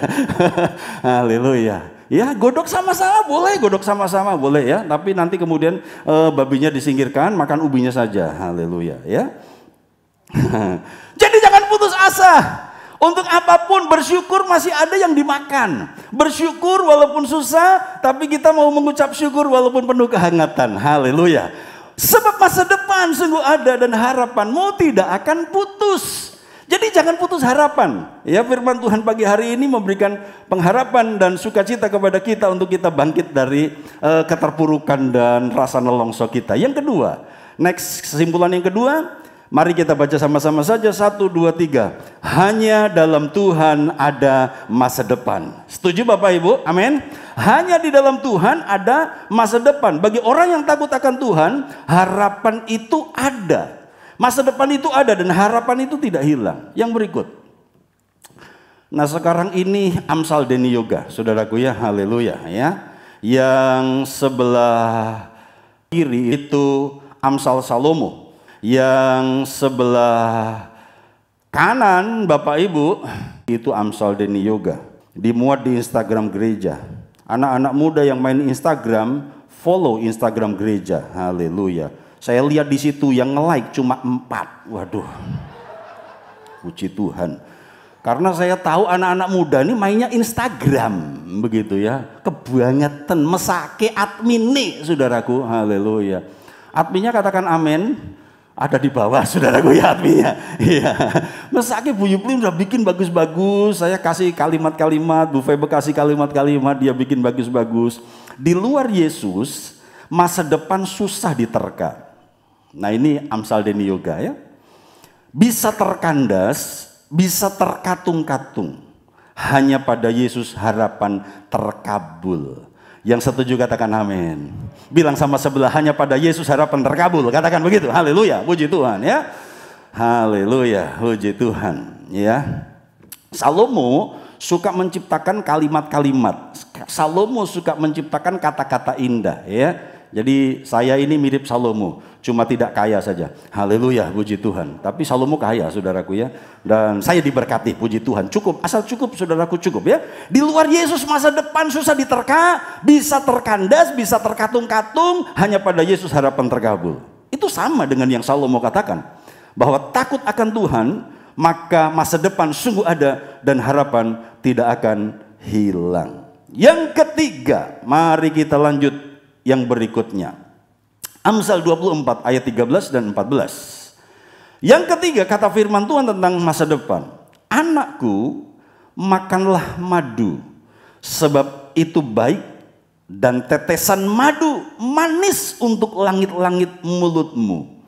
Haleluya. Ya godok sama-sama boleh, godok sama-sama boleh ya. Tapi nanti kemudian babinya disingkirkan, makan ubinya saja. Haleluya ya. Jadi jangan putus asa. Untuk apapun bersyukur masih ada yang dimakan. Bersyukur walaupun susah, tapi kita mau mengucap syukur walaupun penuh kehangatan. Haleluya. Sebab masa depan sungguh ada dan harapanmu tidak akan putus. Jadi jangan putus harapan. Ya, firman Tuhan pagi hari ini memberikan pengharapan dan sukacita kepada kita untuk kita bangkit dari keterpurukan dan rasa nelongso kita. Yang kedua, next kesimpulan yang kedua, mari kita baca sama-sama saja 1, 2, 3. Hanya dalam Tuhan ada masa depan. Setuju Bapak Ibu? Amin. Hanya di dalam Tuhan ada masa depan. Bagi orang yang takut akan Tuhan, harapan itu ada. Masa depan itu ada dan harapan itu tidak hilang. Yang berikut. Nah sekarang ini Amsal Deni Yoga, saudaraku ya, haleluya ya. Yang sebelah kiri itu Amsal Salomo. Yang sebelah kanan Bapak Ibu itu Amsal Deni Yoga. Dimuat di Instagram gereja. Anak-anak muda yang main Instagram, follow Instagram gereja, haleluya. Saya lihat di situ yang nge-like cuma 4. Waduh. Puji Tuhan. Karena saya tahu anak-anak muda ini mainnya Instagram, begitu ya. Kebangetan, mesake adminnya, saudaraku, haleluya. Adminnya katakan amin. Ada di bawah, saudaraku ya adminnya. Iya. Mesake Bu Yupli udah bikin bagus-bagus. Saya kasih kalimat-kalimat, Bu Febe kasih kalimat-kalimat, dia bikin bagus-bagus. Di luar Yesus, masa depan susah diterka. Nah ini Amsal Deni Yoga ya. Bisa terkandas, bisa terkatung-katung. Hanya pada Yesus harapan terkabul. Yang setuju katakan amin. Bilang sama sebelah, hanya pada Yesus harapan terkabul. Katakan begitu, haleluya, puji Tuhan ya. Haleluya, puji Tuhan ya. Salomo suka menciptakan kalimat-kalimat. Salomo suka menciptakan kata-kata indah ya. Jadi saya ini mirip Salomo, cuma tidak kaya saja. Haleluya, puji Tuhan. Tapi Salomo kaya, saudaraku ya. Dan saya diberkati, puji Tuhan. Cukup, asal cukup, saudaraku, cukup ya. Di luar Yesus masa depan susah diterka, bisa terkandas, bisa terkatung-katung. Hanya pada Yesus harapan terkabul. Itu sama dengan yang Salomo katakan. Bahwa takut akan Tuhan, maka masa depan sungguh ada dan harapan tidak akan hilang. Yang ketiga, mari kita lanjut. Yang berikutnya Amsal 24 ayat 13 dan 14. Yang ketiga kata firman Tuhan tentang masa depan. Anakku, makanlah madu, sebab itu baik, dan tetesan madu manis untuk langit-langit mulutmu.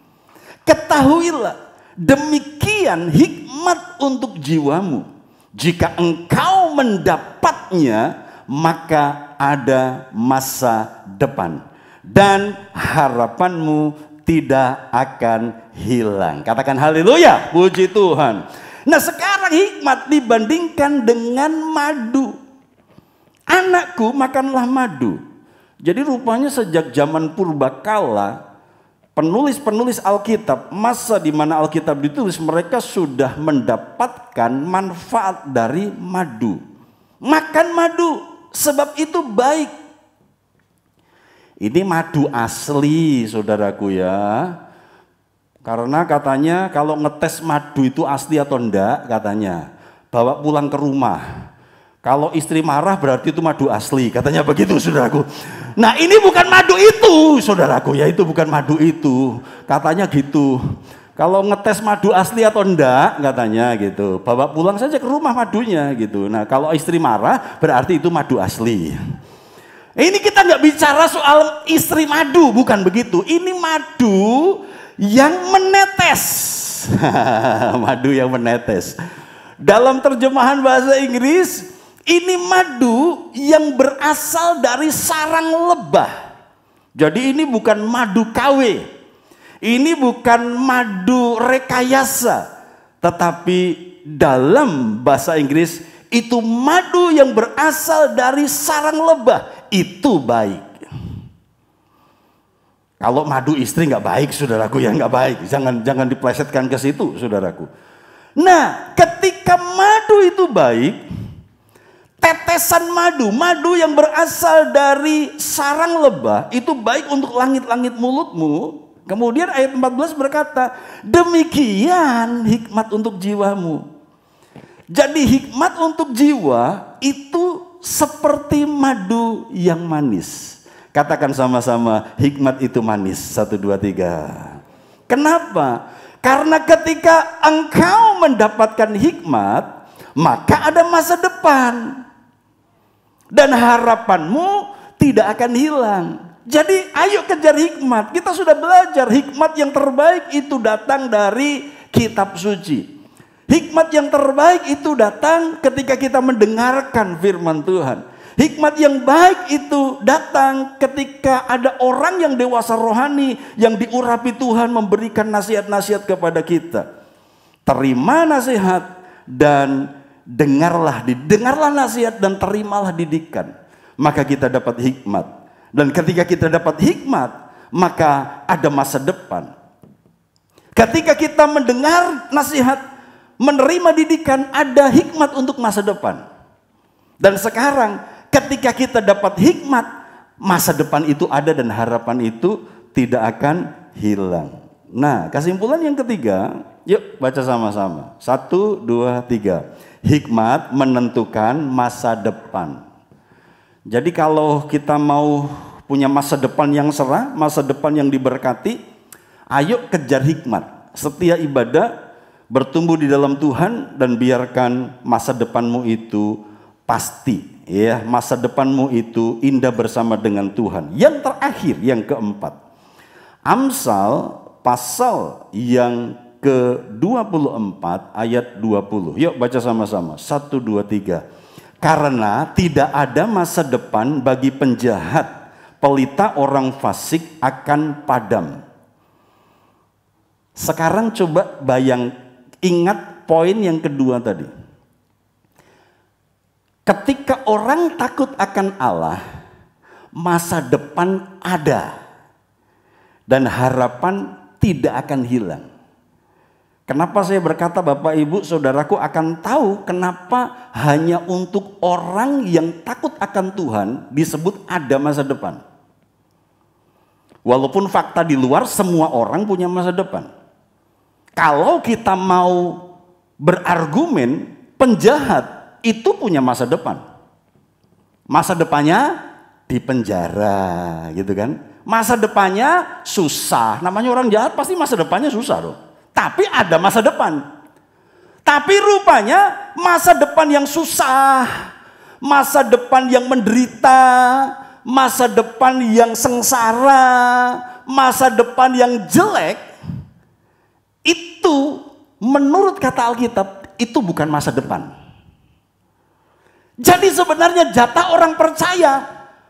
Ketahuilah, demikian hikmat untuk jiwamu. Jika engkau mendapatnya, maka ada masa depan dan harapanmu tidak akan hilang. Katakan haleluya, puji Tuhan. Nah sekarang hikmat dibandingkan dengan madu. Anakku, makanlah madu. Jadi rupanya sejak zaman purbakala, penulis-penulis Alkitab, masa di mana Alkitab ditulis, mereka sudah mendapatkan manfaat dari madu. Makan madu, sebab itu baik. Ini madu asli, saudaraku ya. Karena katanya kalau ngetes madu itu asli atau enggak, katanya bawa pulang ke rumah. Kalau istri marah berarti itu madu asli, katanya begitu, saudaraku. Nah ini bukan madu itu, saudaraku ya, itu bukan madu itu. Katanya gitu. Kalau ngetes madu asli atau enggak, katanya gitu, bawa pulang saja ke rumah madunya gitu. Nah kalau istri marah berarti itu madu asli. Ini kita nggak bicara soal istri madu, bukan begitu. Ini madu yang menetes. Madu yang menetes. Dalam terjemahan bahasa Inggris, ini madu yang berasal dari sarang lebah. Jadi ini bukan madu KW. Ini bukan madu rekayasa, tetapi dalam bahasa Inggris itu madu yang berasal dari sarang lebah, itu baik. Kalau madu istri nggak baik, saudaraku ya, nggak baik. Jangan diplesetkan ke situ, saudaraku. Nah, ketika madu itu baik, tetesan madu, madu yang berasal dari sarang lebah itu baik untuk langit-langit mulutmu. Kemudian ayat 14 berkata, demikian hikmat untuk jiwamu. Jadi hikmat untuk jiwa itu seperti madu yang manis. Katakan sama-sama, hikmat itu manis. 1, 2, 3. Kenapa? Karena ketika engkau mendapatkan hikmat, maka ada masa depan. Dan harapanmu tidak akan hilang. Jadi ayo kejar hikmat. Kita sudah belajar hikmat yang terbaik itu datang dari kitab suci. Hikmat yang terbaik itu datang ketika kita mendengarkan firman Tuhan. Hikmat yang baik itu datang ketika ada orang yang dewasa rohani yang diurapi Tuhan memberikan nasihat-nasihat kepada kita. Terima nasihat dan dengarlah nasihat dan terimalah didikan. Maka kita dapat hikmat. Dan ketika kita dapat hikmat, maka ada masa depan. Ketika kita mendengar nasihat, menerima didikan, ada hikmat untuk masa depan. Dan sekarang ketika kita dapat hikmat, masa depan itu ada dan harapan itu tidak akan hilang. Nah, kesimpulan yang ketiga, yuk baca sama-sama. 1, 2, 3. Hikmat menentukan masa depan. Jadi kalau kita mau punya masa depan yang cerah, masa depan yang diberkati, ayo kejar hikmat. Setia ibadah, bertumbuh di dalam Tuhan, dan biarkan masa depanmu itu pasti. Ya, masa depanmu itu indah bersama dengan Tuhan. Yang terakhir, yang keempat, Amsal pasal yang ke-24 ayat 20. Yuk baca sama-sama. 1, 2, 3. Karena tidak ada masa depan bagi penjahat, pelita orang fasik akan padam. Sekarang coba ingat poin yang kedua tadi. Ketika orang takut akan Allah, masa depan ada dan harapan tidak akan hilang. Kenapa saya berkata Bapak Ibu Saudaraku akan tahu kenapa hanya untuk orang yang takut akan Tuhan disebut ada masa depan. Walaupun fakta di luar semua orang punya masa depan. Kalau kita mau berargumen, penjahat itu punya masa depan. Masa depannya di penjara gitu kan. Masa depannya susah. Namanya orang jahat pasti masa depannya susah dong. Tapi ada masa depan. Tapi rupanya masa depan yang susah, masa depan yang menderita, masa depan yang sengsara, masa depan yang jelek, itu menurut kata Alkitab itu bukan masa depan. Jadi sebenarnya jatah orang percaya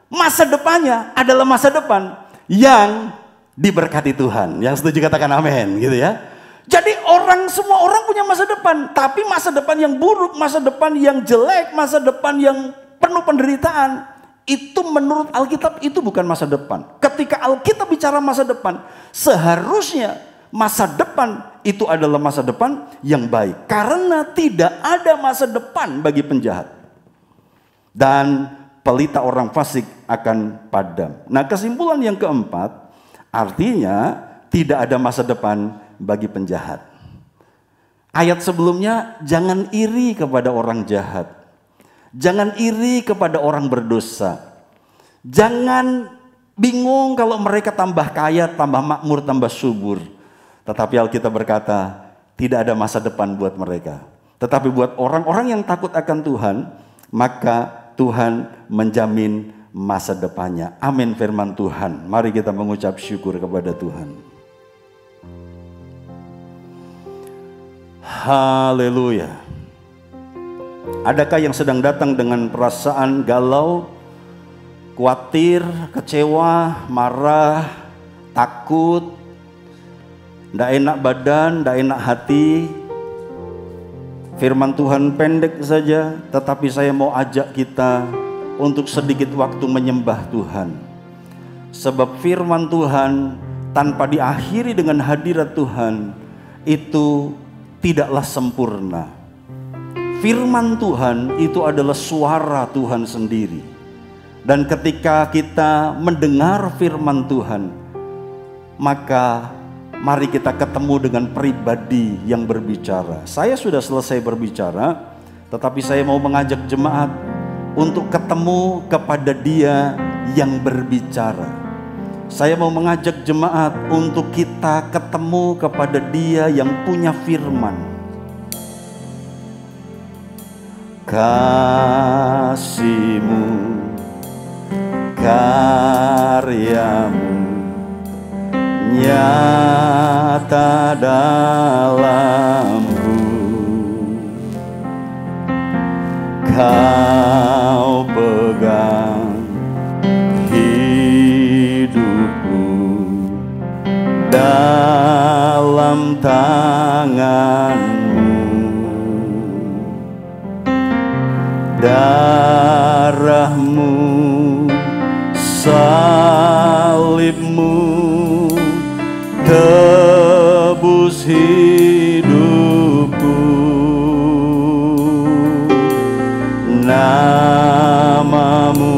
masa depannya adalah masa depan yang diberkati Tuhan. Yang setuju katakan amin gitu ya. Jadi semua orang punya masa depan, tapi masa depan yang buruk, masa depan yang jelek, masa depan yang penuh penderitaan, itu menurut Alkitab itu bukan masa depan. Ketika Alkitab bicara masa depan, seharusnya masa depan itu adalah masa depan yang baik. Karena tidak ada masa depan bagi penjahat. Dan pelita orang fasik akan padam. Nah, kesimpulan yang keempat, artinya tidak ada masa depan bagi penjahat. Ayat sebelumnya, jangan iri kepada orang jahat. Jangan iri kepada orang berdosa. Jangan bingung kalau mereka tambah kaya, tambah makmur, tambah subur. Tetapi Alkitab berkata, tidak ada masa depan buat mereka. Tetapi buat orang-orang yang takut akan Tuhan, maka Tuhan menjamin masa depannya. Amin firman Tuhan. Mari kita mengucap syukur kepada Tuhan. Haleluya. Adakah yang sedang datang dengan perasaan galau, khawatir, kecewa, marah, takut, tidak enak badan, tidak enak hati? Firman Tuhan pendek saja, tetapi saya mau ajak kita untuk sedikit waktu menyembah Tuhan. Sebab firman Tuhan tanpa diakhiri dengan hadirat Tuhan itu tidaklah sempurna. Firman Tuhan itu adalah suara Tuhan sendiri. Dan ketika kita mendengar firman Tuhan, maka mari kita ketemu dengan pribadi yang berbicara. Saya sudah selesai berbicara, tetapi saya mau mengajak jemaat untuk ketemu kepada Dia yang berbicara. Saya mau mengajak jemaat untuk kita ketemu kepada Dia yang punya firman. Kasih-Mu, karya-Mu nyata dalamku. Kau pegang tanganmu, darahmu, salibmu tebus hidupku, namamu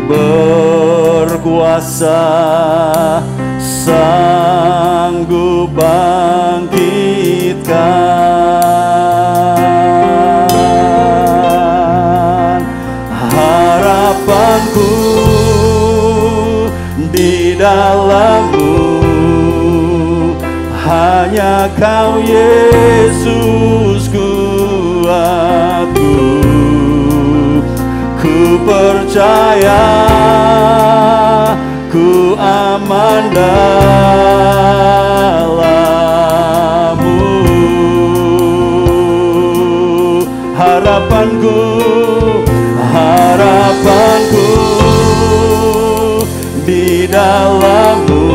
berkuasa, sanggup bangkitkan. Harapanku di dalam-Mu, hanya Kau Yesus kuatku. Ku percaya, ku aman dalam-Mu. Harapanku, harapanku di dalam-Mu,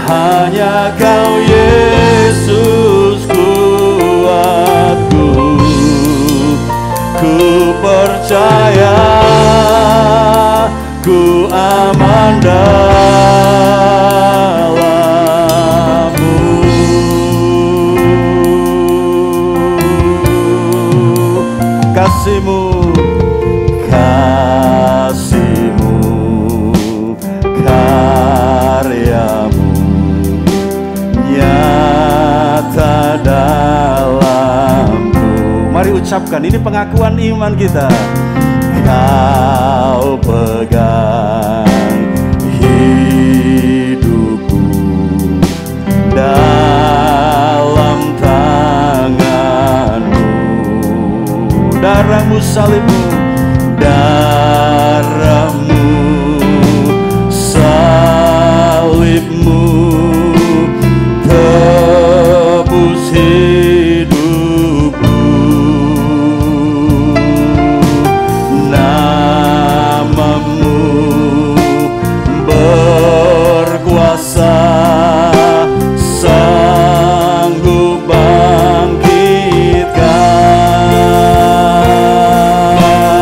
hanya Kau Yesus kuatku. Ku percaya, ku aman dalam-Mu. Kasih-Mu, kasih-Mu, karya-Mu nyata dalamku. Mari ucapkan, ini pengakuan iman kita. Kau pegang hidupku dalam tangan-Mu, darah-Mu, salib-Mu, darah-Mu, salib-Mu tebus hidupku, namamu berkuasa, sanggup bangkitkan.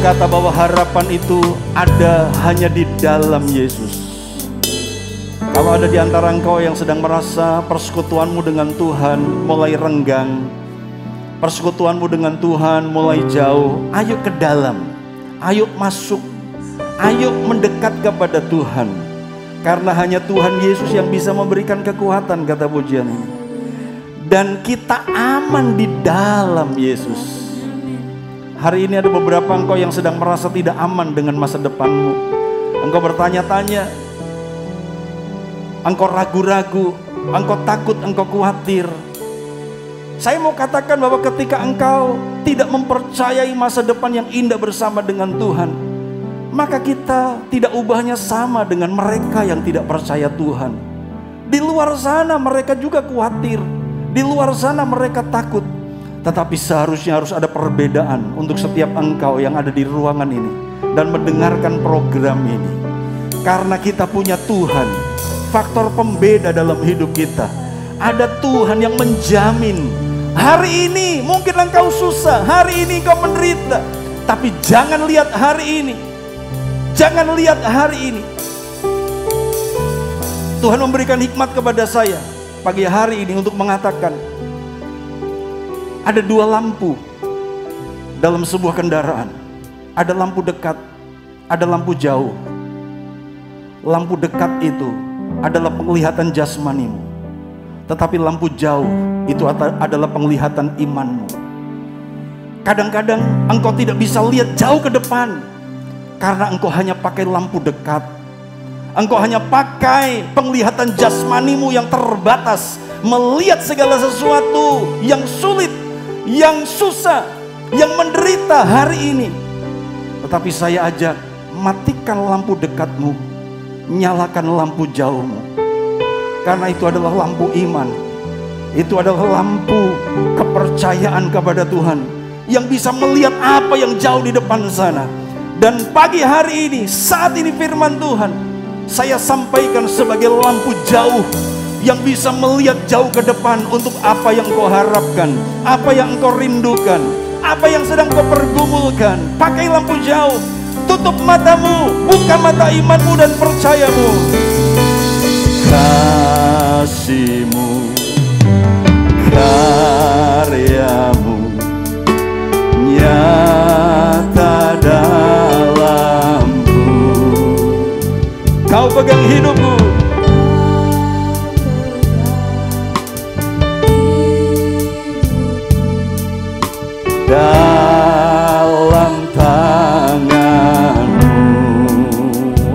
berkata bahwa harapan itu ada hanya di dalam Yesus. Kalau ada di antara engkau yang sedang merasa persekutuanmu dengan Tuhan mulai renggang, persekutuanmu dengan Tuhan mulai jauh, ayo ke dalam, ayo masuk, ayo mendekat kepada Tuhan. Karena hanya Tuhan Yesus yang bisa memberikan kekuatan, kata pujian ini. Dan kita aman di dalam Yesus. Hari ini ada beberapa engkau yang sedang merasa tidak aman dengan masa depanmu. Engkau bertanya-tanya, engkau ragu-ragu, engkau takut, engkau khawatir. Saya mau katakan bahwa ketika engkau tidak mempercayai masa depan yang indah bersama dengan Tuhan, maka kita tidak ubahnya sama dengan mereka yang tidak percaya Tuhan. Di luar sana mereka juga khawatir, di luar sana mereka takut. Tetapi seharusnya harus ada perbedaan untuk setiap engkau yang ada di ruangan ini dan mendengarkan program ini. Karena kita punya Tuhan, faktor pembeda dalam hidup kita. Ada Tuhan yang menjamin. Hari ini mungkin engkau susah, hari ini engkau menderita, tapi jangan lihat hari ini. Jangan lihat hari ini. Tuhan memberikan hikmat kepada saya pagi hari ini untuk mengatakan, ada dua lampu dalam sebuah kendaraan. Ada lampu dekat, ada lampu jauh. Lampu dekat itu adalah penglihatan jasmanimu, tetapi lampu jauh itu adalah penglihatan imanmu. Kadang-kadang engkau tidak bisa lihat jauh ke depan karena engkau hanya pakai lampu dekat. Engkau hanya pakai penglihatan jasmanimu yang terbatas, melihat segala sesuatu yang sulit, yang susah, yang menderita hari ini. Tetapi saya ajak, matikan lampu dekatmu, nyalakan lampu jauhmu. Karena itu adalah lampu iman. Itu adalah lampu kepercayaan kepada Tuhan, yang bisa melihat apa yang jauh di depan sana. Dan pagi hari ini, saat ini firman Tuhan saya sampaikan sebagai lampu jauh yang bisa melihat jauh ke depan untuk apa yang kau harapkan, apa yang kau rindukan, apa yang sedang kau pergumulkan. Pakai lampu jauh, tutup matamu, buka mata imanmu dan percayamu. Kasih-Mu, karya-Mu nyata dalamku. Kau pegang hidupku, dalam tangan-Mu.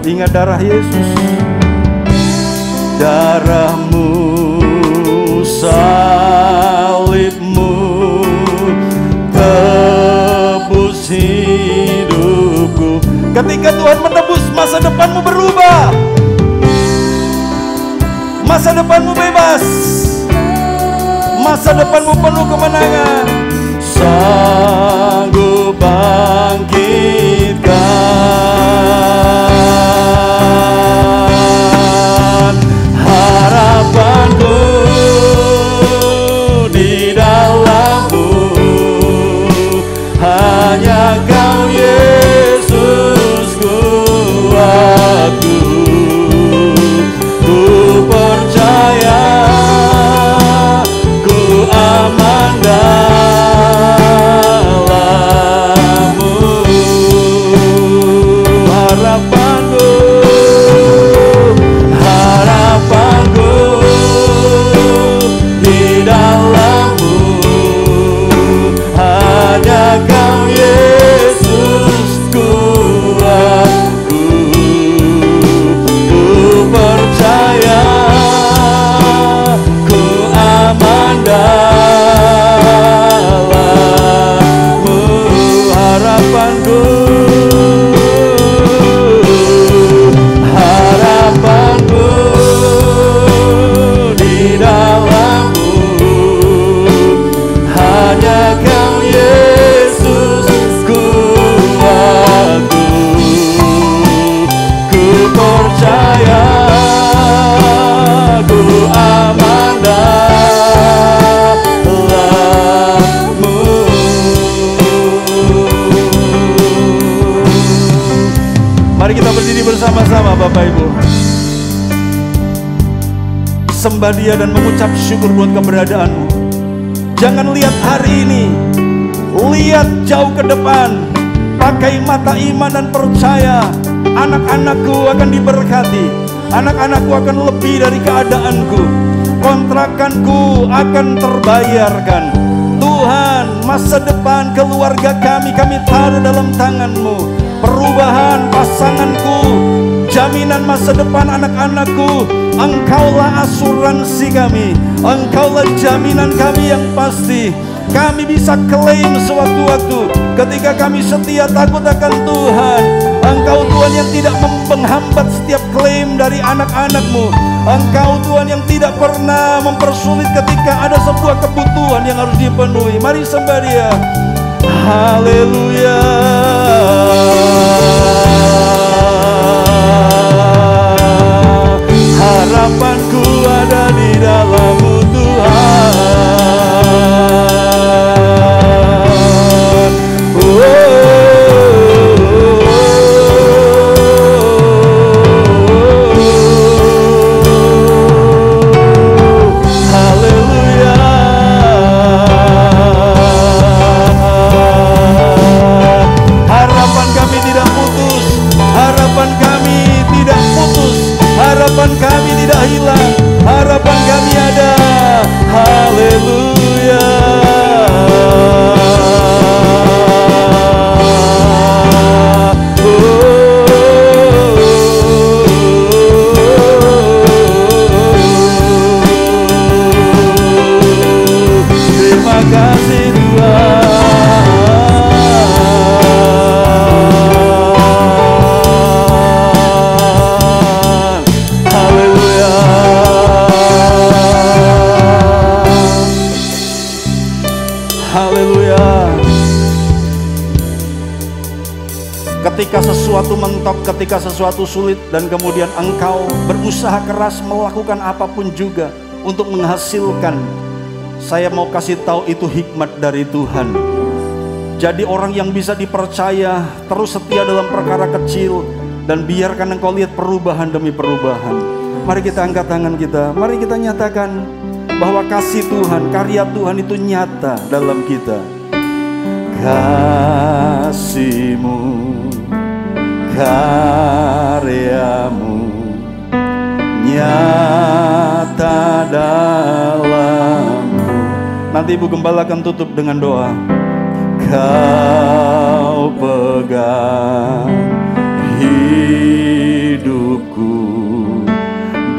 Ingat darah Yesus, darah-Mu, salib-Mu tebus hidupku. Ketika Tuhan menebus, masa depanmu berubah, masa depanmu bebas, masa depanmu penuh kemenangan. Sanggup bangkitkan harapanku di dalam-Mu. Hanya Kau Yesus kuatku. Ku percaya, ku aman dalam-Mu. Harapanku, harapanku di dalam-Mu. Hanya Kau Yesus kuatku. Ku percaya, ku aman dalam-Mu. Harapanku, harapanku di dalam-Mu. Hanya Kau Yesus kuatku. Ku percaya, ku aman dalam-Mu. Bapak Ibu. Sembah Dia dan mengucap syukur buat keberadaanmu. Jangan lihat hari ini, lihat jauh ke depan. Pakai mata iman dan percaya, anak-anakku akan diberkati, anak-anakku akan lebih dari keadaanku, kontrakanku akan terbayarkan. Tuhan, masa depan keluarga kami taruh dalam tangan-Mu. Perubahan pasanganku, jaminan masa depan anak-anakku, Engkaulah asuransi kami, Engkaulah jaminan kami yang pasti. Kami bisa klaim sewaktu-waktu ketika kami setia takut akan Tuhan. Engkau Tuhan yang tidak menghambat setiap klaim dari anak-anak-Mu. Engkau Tuhan yang tidak pernah mempersulit ketika ada sebuah kebutuhan yang harus dipenuhi. Mari sembah Dia. Haleluya. Harapanku ada di dalam-Mu Tuhan. Harapan kami tidak hilang, harapan kami ada. Haleluya. Terima kasih Tuhan. Ketika sesuatu mentok, ketika sesuatu sulit, dan kemudian engkau berusaha keras melakukan apapun juga untuk menghasilkan, saya mau kasih tahu itu hikmat dari Tuhan. Jadi orang yang bisa dipercaya, terus setia dalam perkara kecil, dan biarkan engkau lihat perubahan demi perubahan. Mari kita angkat tangan kita, mari kita nyatakan bahwa kasih Tuhan, karya Tuhan itu nyata dalam kita. Kasih-Mu, karya-Mu nyata dalamku. Nanti Ibu Gembala akan tutup dengan doa. Kau pegang hidupku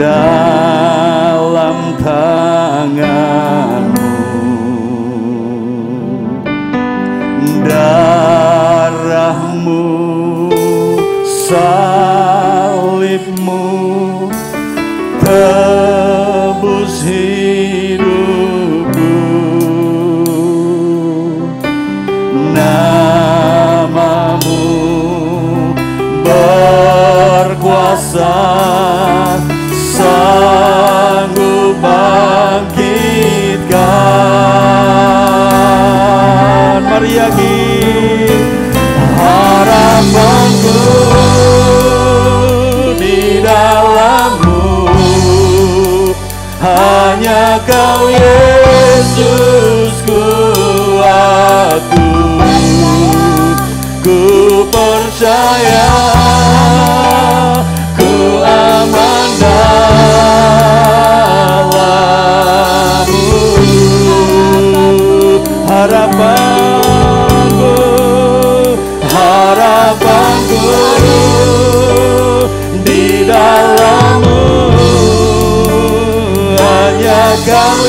dalam tangan-Mu. Darah-Mu, salib-Mu tebus hidupku. Nama-Mu berkuasa, sanggup bangkitkan. Mari yakin, harapanku di dalam-Mu, hanya Kau Yesus kuatku. Ku percaya, ku aman dalam-Mu. Harapanku di dalam-Mu, hanya Kau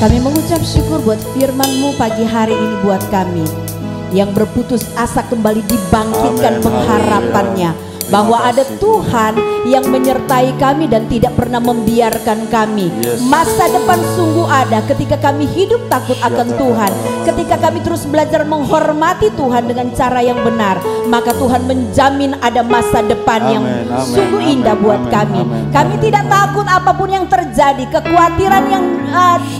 Kami mengucap syukur buat firman-Mu pagi hari ini buat kami. Yang berputus asa kembali dibangkitkan Amin. pengharapannya. Haleluya. Bahwa Terima ada kasih, Tuhan yang menyertai kami dan tidak pernah membiarkan kami. Yes. Masa depan sungguh ada ketika kami hidup takut akan Tuhan. Ketika kami terus belajar menghormati Tuhan dengan cara yang benar, maka Tuhan menjamin ada masa depan yang Amin, amin, sungguh amin, indah buat amin, kami. amin, Kami amin. tidak takut apapun yang terjadi, kekhawatiran yang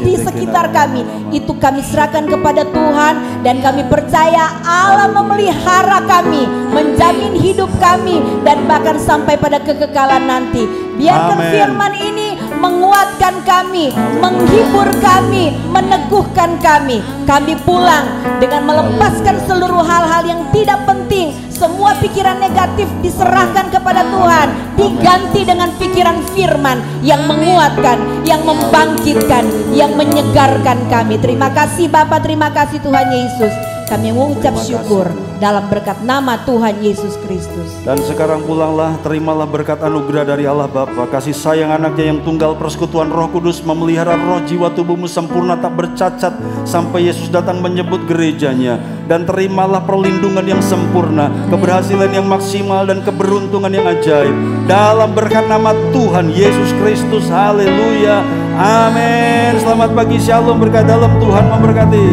di sekitar kami, itu kami serahkan kepada Tuhan. Dan kami percaya Allah memelihara kami, menjamin hidup kami, dan bahkan sampai pada kekekalan nanti. Biarkan Amin. firman ini menguatkan kami, menghibur kami, meneguhkan kami. Kami pulang dengan melepaskan seluruh hal-hal yang tidak penting. Semua pikiran negatif diserahkan kepada Tuhan, diganti dengan pikiran firman yang menguatkan, yang membangkitkan, yang menyegarkan kami. Terima kasih Bapa, terima kasih Tuhan Yesus. Kami mengucap syukur dalam berkat nama Tuhan Yesus Kristus. Dan sekarang pulanglah, terimalah berkat anugerah dari Allah Bapa, kasih sayang anaknya yang tunggal, persekutuan Roh Kudus memelihara roh jiwa tubuhmu sempurna tak bercacat sampai Yesus datang menyebut gerejanya. Dan terimalah perlindungan yang sempurna, keberhasilan yang maksimal, dan keberuntungan yang ajaib dalam berkat nama Tuhan Yesus Kristus. Haleluya, amin. Selamat pagi, shalom, berkat dalam, Tuhan memberkati.